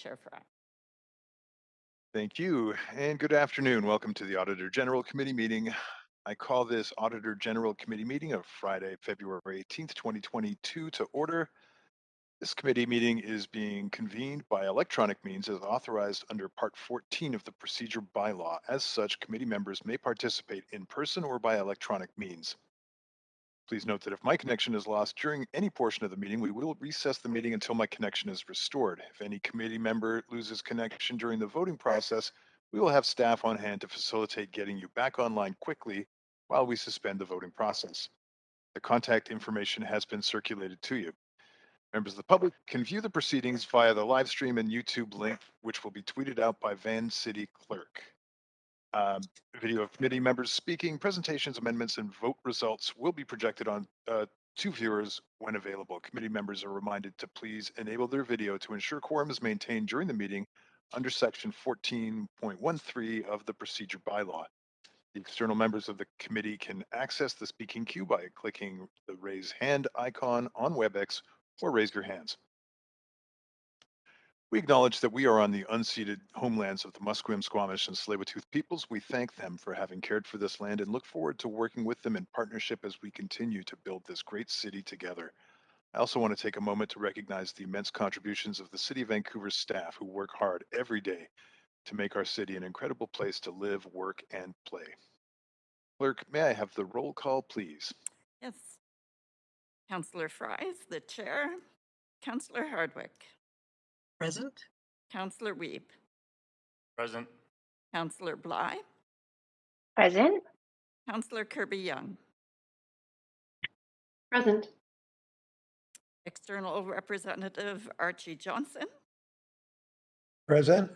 Chair Fry. Thank you, and good afternoon. Welcome to the Auditor General Committee meeting. I call this Auditor General Committee meeting of Friday, February 18th, 2022 to order. This committee meeting is being convened by electronic means as authorized under Part 14 of the Procedure Bylaw. As such, committee members may participate in person or by electronic means. Please note that if my connection is lost during any portion of the meeting, we will recess the meeting until my connection is restored. If any committee member loses connection during the voting process, we will have staff on hand to facilitate getting you back online quickly while we suspend the voting process. The contact information has been circulated to you. Members of the public can view the proceedings via the live stream and YouTube link, which will be tweeted out by Van City Clerk. Video of committee members speaking, presentations, amendments, and vote results will be projected on to viewers when available. Committee members are reminded to please enable their video to ensure quorum is maintained during the meeting under section 14.13 of the procedure bylaw. The external members of the committee can access the speaking queue by clicking the raise hand icon on WebEx or raise your hands. We acknowledge that we are on the unceded homelands of the Musqueam, Squamish, and Tsleil-Waututh peoples. We thank them for having cared for this land and look forward to working with them in partnership as we continue to build this great city together. I also want to take a moment to recognize the immense contributions of the City of Vancouver's staff who work hard every day to make our city an incredible place to live, work, and play. Clerk, may I have the roll call, please? Yes. Councillor Fry is the chair. Councillor Hardwick. Present. Councillor Weeb. Present. Councillor Bly. Present. Councillor Kirby-Young. Present. External Representative Archie Johnson. Present.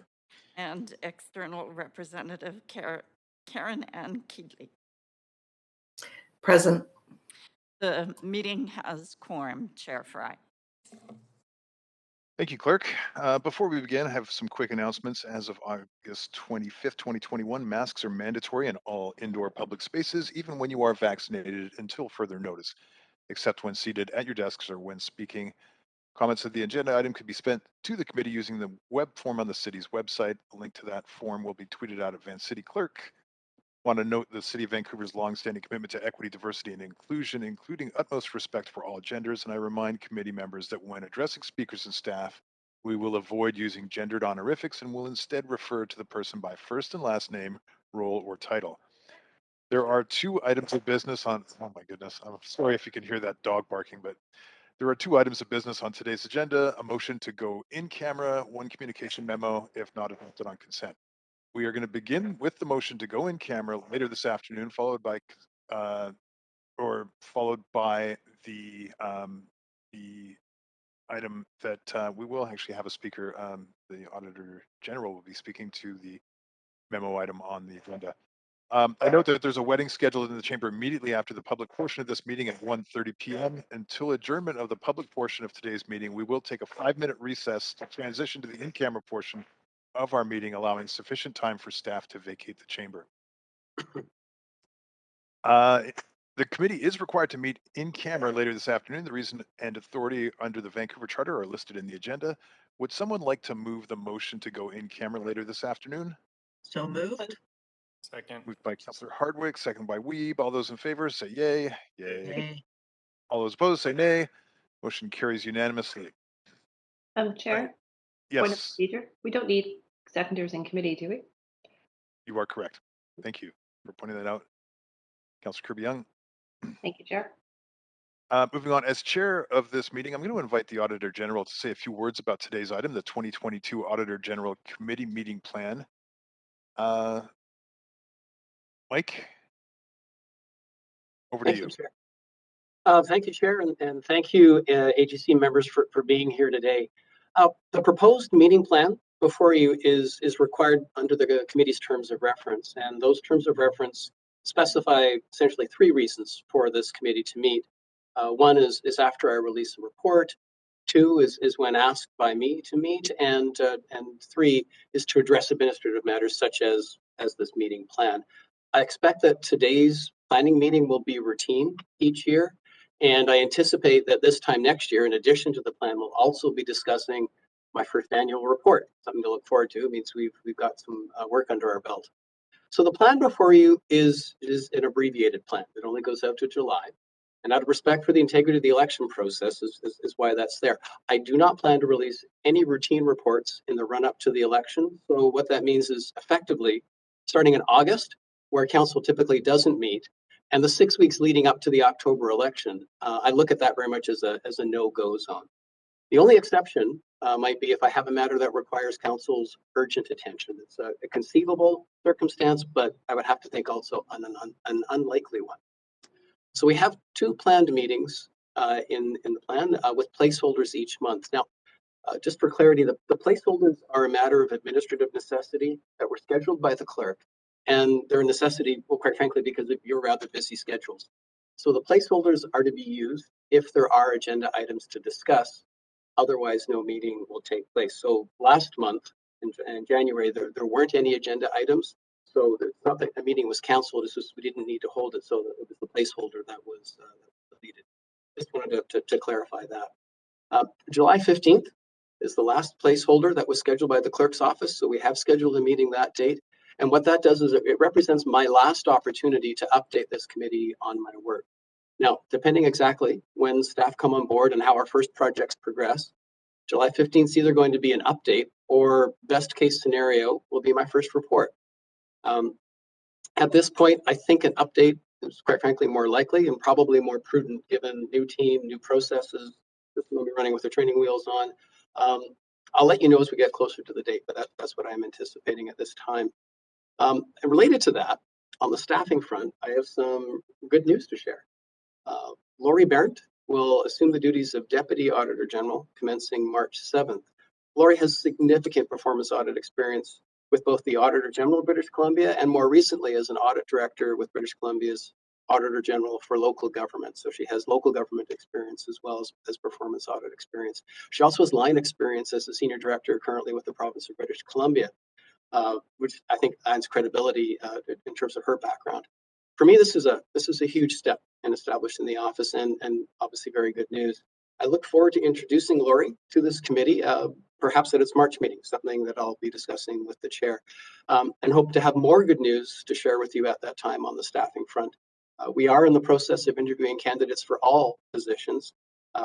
And External Representative Karen Ann Keedley. Present. The meeting has quorum, Chair Fry. Thank you, Clerk. Before we begin, I have some quick announcements. As of August 25th, 2021, masks are mandatory in all indoor public spaces, even when you are vaccinated until further notice, except when seated at your desks or when speaking. Comments of the agenda item could be sent to the committee using the web form on the city's website. A link to that form will be tweeted out at Van City Clerk. Want to note the City of Vancouver's longstanding commitment to equity, diversity, and inclusion, including utmost respect for all genders. And I remind committee members that when addressing speakers and staff, we will avoid using gendered honorifics and will instead refer to the person by first and last name, role, or title. There are two items of business on, oh my goodness, I'm sorry if you can hear that dog barking, but there are two items of business on today's agenda: a motion to go in camera, one communication memo, if not adopted on consent. We are going to begin with the motion to go in camera later this afternoon, followed by the item that we will actually have a speaker. The Auditor General will be speaking to the memo item on the agenda. I note that there's a wedding scheduled in the chamber immediately after the public portion of this meeting at 1:30 p.m. Until adjournment of the public portion of today's meeting, we will take a 5-minute recess to transition to the in-camera portion of our meeting, allowing sufficient time for staff to vacate the chamber. The committee is required to meet in camera later this afternoon. The reason and authority under the Vancouver Charter are listed in the agenda. Would someone like to move the motion to go in camera later this afternoon? So moved. Second. Moved by Councillor Hardwick, second by Weeb. All those in favor say yay. Yay. All those opposed say nay. Motion carries unanimously. Chair, Yes. Point of procedure. We don't need seconders in committee, do we? You are correct. Thank you for pointing that out. Councillor Kirby-Young. Thank you, Chair. Moving on, as chair of this meeting, I'm going to invite the Auditor General to say a few words about today's item, the 2022 Auditor General Committee Meeting Plan. Mike, over to you. Chair. Thank you, Chair, and thank you, AGC members, for being here today. The proposed meeting plan before you is required under the committee's terms of reference, and those terms of reference specify essentially 3 reasons for this committee to meet. One is after I release a report. 2 is when asked by me to meet, and 3 is to address administrative matters such as this meeting plan. I expect that today's planning meeting will be routine each year, and I anticipate that this time next year, in addition to the plan, we'll also be discussing my first annual report. Something to look forward to. It means we've got some work under our belt. So the plan before you is an abbreviated plan. It only goes out to July. And out of respect for the integrity of the election process is why that's there. I do not plan to release any routine reports in the run up to the election. So what that means is effectively starting in August, where council typically doesn't meet, and the 6 weeks leading up to the October election, I look at that very much as a no-go zone. The only exception might be if I have a matter that requires council's urgent attention. It's a conceivable circumstance, but I would have to think also an unlikely one. So we have 2 planned meetings in the plan with placeholders each month. Now, just for clarity, the placeholders are a matter of administrative necessity that were scheduled by the clerk, and they're a necessity, well, quite frankly, because of your rather busy schedules. So the placeholders are to be used if there are agenda items to discuss. Otherwise, no meeting will take place. So last month in January, there weren't any agenda items. So it's not that a meeting was canceled, it's just we didn't need to hold it. So it was the placeholder that was deleted. Just wanted to clarify that. July 15th is the last placeholder that was scheduled by the clerk's office. So we have scheduled a meeting that date. And what that does is it represents my last opportunity to update this committee on my work. Now, depending exactly when staff come on board and how our first projects progress, July 15th is either going to be an update or best case scenario will be my first report. At this point, I think an update is quite frankly more likely and probably more prudent given new team, new processes, this will be running with the training wheels on. I'll let you know as we get closer to the date, but that's what I'm anticipating at this time. And related to that, on the staffing front, I have some good news to share. Lori Berndt will assume the duties of Deputy Auditor General commencing March 7th. Lori has significant performance audit experience with both the Auditor General of British Columbia and more recently as an audit director with British Columbia's Auditor General for local government. So she has local government experience as well as performance audit experience. She also has line experience as a senior director currently with the province of British Columbia, which I think adds credibility in terms of her background. For me, this is a huge step in establishing the office and obviously very good news. I look forward to introducing Lori to this committee, perhaps at its March meeting, something that I'll be discussing with the chair, and hope to have more good news to share with you at that time on the staffing front. We are in the process of interviewing candidates for all positions,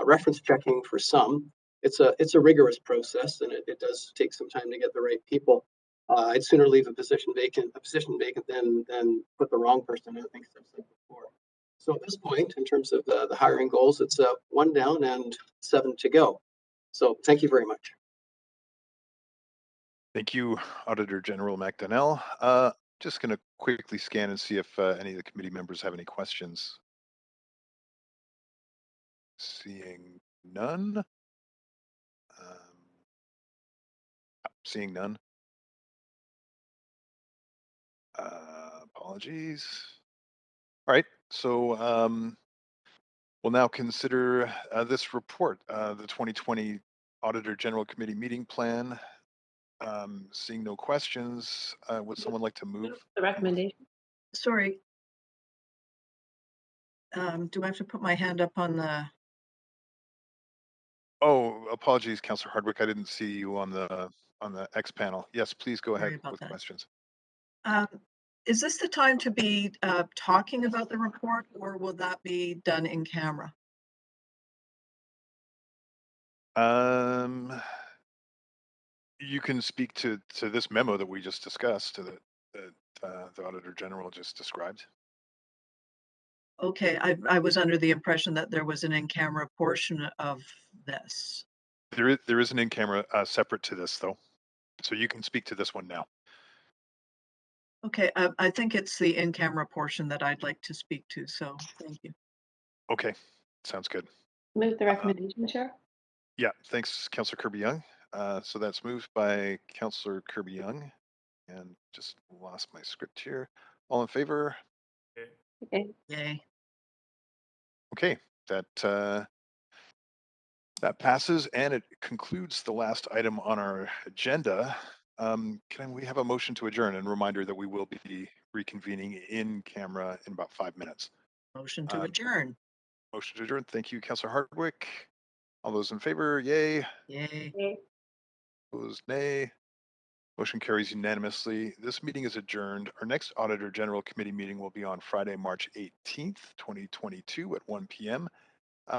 reference checking for some. It's a rigorous process and it does take some time to get the right people. I'd sooner leave a position vacant than put the wrong person in. I think I've said before. So at this point, in terms of the hiring goals, it's 1 down and 7 to go. So thank you very much. Thank you, Auditor General McDonnell. Just going to quickly scan and see if any of the committee members have any questions. Seeing none. Seeing none. Apologies. All right, so we'll now consider this report, the 2020 Auditor General Committee meeting plan. Seeing no questions, would someone like to move? The recommendation. Sorry. Do I have to put my hand up on the? Oh, apologies, Councillor Hardwick. I didn't see you on the X panel. Yes, please go ahead with questions. Is this the time to be talking about the report, or will that be done in camera? You can speak to this memo that we just discussed, that the Auditor General just described. Okay, I was under the impression that there was an in-camera portion of this. There is an in-camera separate to this, though, so you can speak to this one now. Okay, I think it's the in-camera portion that I'd like to speak to, so thank you. Okay, sounds good. Move the recommendation, Chair. Yeah, thanks, Councillor Kirby-Young. So that's moved by Councillor Kirby-Young, and just lost my script here. All in favor? Okay. Yay. Okay, that passes, and it concludes the last item on our agenda. Can we have a motion to adjourn, and reminder that we will be reconvening in camera in about 5 minutes. Motion to adjourn. Motion to adjourn. Thank you, Councillor Hardwick. All those in favor, yay. Yay. Okay. Opposed, nay. Motion carries unanimously. This meeting is adjourned. Our next Auditor General Committee meeting will be on Friday, March 18th, 2022 at 1 p.m.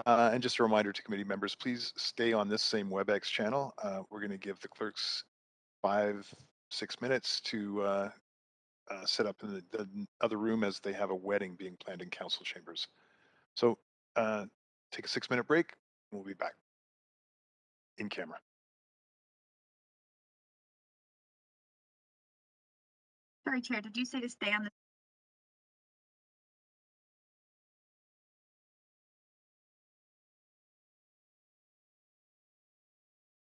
And just a reminder to committee members, please stay on this same WebEx channel. We're going to give the clerks 5-6 minutes to set up in the other room as they have a wedding being planned in council chambers. So take a 6-minute break. And we'll be back in camera. Sorry, Chair, did you say to stay on the